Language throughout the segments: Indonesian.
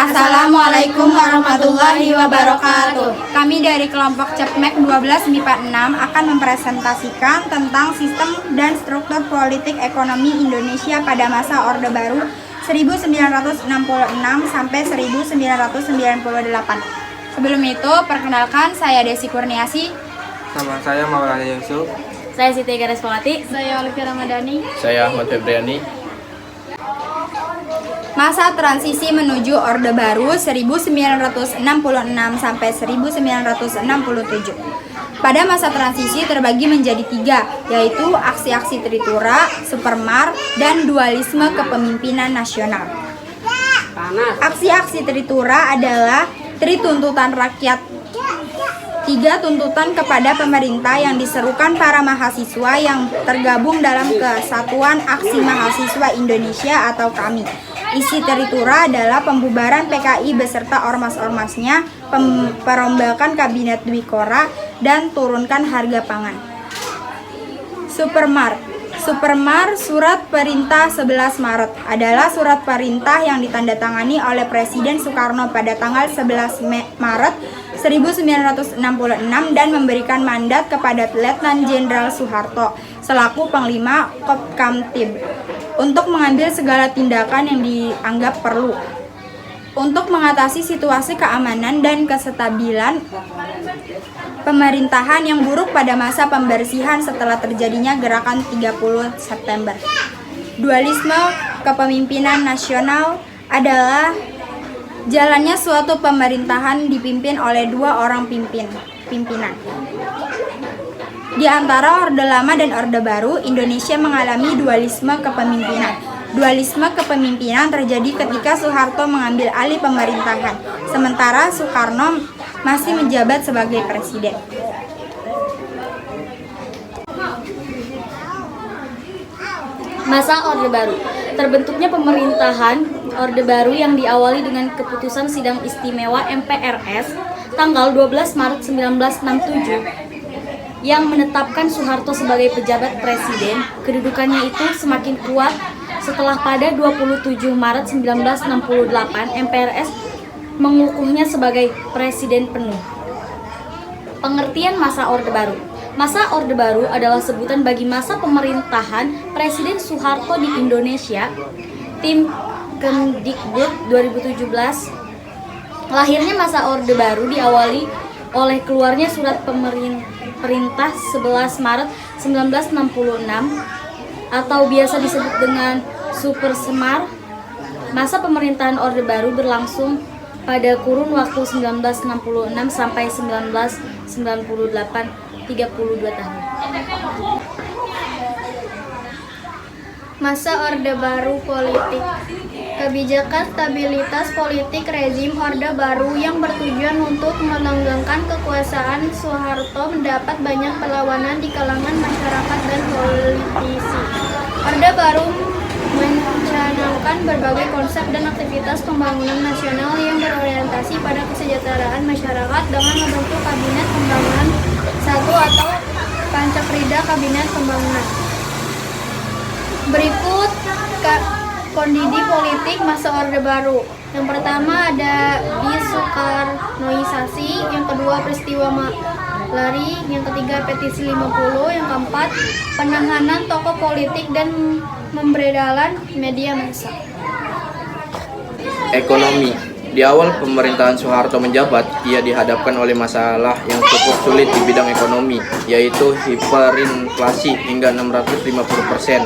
Assalamualaikum warahmatullahi wabarakatuh. Kami dari kelompok CEPMEK 12 MIPA 6 akan mempresentasikan tentang sistem dan struktur politik ekonomi Indonesia pada masa Orde Baru 1966 sampai 1998. Sebelum itu, perkenalkan saya Desi Kurniasi. Sama saya Maulana Yusuf. Saya Siti Gareswati. Saya Olivia Ramadhani. Saya Ahmad Febriani. Masa transisi menuju Orde Baru 1966 sampai 1967. Pada masa transisi terbagi menjadi 3, yaitu aksi-aksi Tritura, Supermar, dan dualisme kepemimpinan nasional. Aksi-aksi Tritura adalah tuntutan rakyat. 3 tuntutan kepada pemerintah yang diserukan para mahasiswa yang tergabung dalam Kesatuan Aksi Mahasiswa Indonesia atau KAMI. Isi Tritura adalah pembubaran PKI beserta ormas-ormasnya, perombakan kabinet Dwikora, dan turunkan harga pangan. Supermar, Surat Perintah 11 Maret adalah surat perintah yang ditandatangani oleh Presiden Soekarno pada tanggal 11 Maret 1966 dan memberikan mandat kepada Letnan Jenderal Soeharto selaku Panglima Kopkamtib untuk mengambil segala tindakan yang dianggap perlu untuk mengatasi situasi keamanan dan kestabilan pemerintahan yang buruk pada masa pembersihan setelah terjadinya gerakan 30 September. Dualisme kepemimpinan nasional adalah jalannya suatu pemerintahan dipimpin oleh 2 orang pimpinan. Di antara Orde Lama dan Orde Baru, Indonesia mengalami dualisme kepemimpinan. Dualisme kepemimpinan terjadi ketika Soeharto mengambil alih pemerintahan, sementara Soekarno masih menjabat sebagai presiden. Masa Orde Baru. Terbentuknya pemerintahan Orde Baru yang diawali dengan keputusan Sidang Istimewa MPRS tanggal 12 Maret 1967 yang menetapkan Soeharto sebagai pejabat presiden. Kedudukannya itu semakin kuat setelah pada 27 Maret 1968 MPRS mengukuhnya sebagai presiden penuh. Pengertian masa Orde Baru. Masa Orde Baru adalah sebutan bagi masa pemerintahan Presiden Soeharto di Indonesia. Tim Kemdikbud 2017. Lahirnya masa Orde Baru diawali oleh keluarnya surat perintah 11 Maret 1966 atau biasa disebut dengan Supersemar. Masa pemerintahan Orde Baru berlangsung pada kurun waktu 1966 sampai 1998, 32 tahun. Masa Orde Baru politik. Kebijakan stabilitas politik rezim Orde Baru yang bertujuan untuk melanggengkan kekuasaan Soeharto mendapat banyak perlawanan di kalangan masyarakat dan politisi. Orde Baru mencanangkan berbagai konsep dan aktivitas pembangunan nasional yang berorientasi pada kesejahteraan masyarakat dengan membentuk Kabinet Pembangunan Satu atau Pancakrida Kabinet Pembangunan. Berikut kondisi politik masa Orde Baru. Yang pertama ada Disoekarnoisasi, yang kedua peristiwa Malari, yang ketiga petisi 50, yang keempat penahanan tokoh politik dan pemberedalan media massa. Ekonomi. Di awal pemerintahan Soeharto menjabat, ia dihadapkan oleh masalah yang cukup sulit di bidang ekonomi, yaitu hiperinflasi hingga 650%,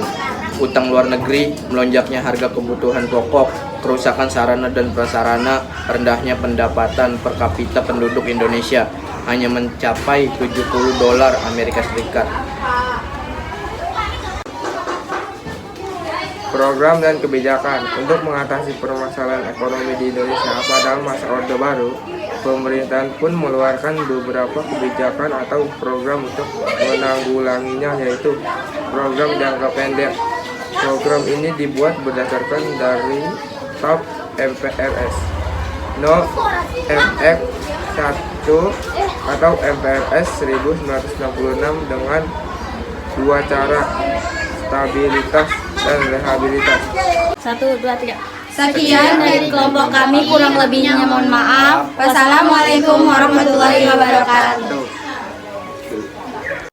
utang luar negeri, melonjaknya harga kebutuhan pokok, kerusakan sarana dan prasarana, rendahnya pendapatan per kapita penduduk Indonesia hanya mencapai $70 Amerika Serikat. Program dan kebijakan untuk mengatasi permasalahan ekonomi di Indonesia pada masa Orde Baru, pemerintahan pun mengeluarkan beberapa kebijakan atau program untuk menanggulanginya, yaitu program jangka pendek. Program ini dibuat berdasarkan dari TAP MPRS No. MX1 atau MPRS 1966 dengan 2 cara, stabilitas dan rehabilitas. 1, 2, 3. Sekian dari kelompok kami, kurang lebihnya mohon maaf. Wassalamualaikum warahmatullahi wabarakatuh.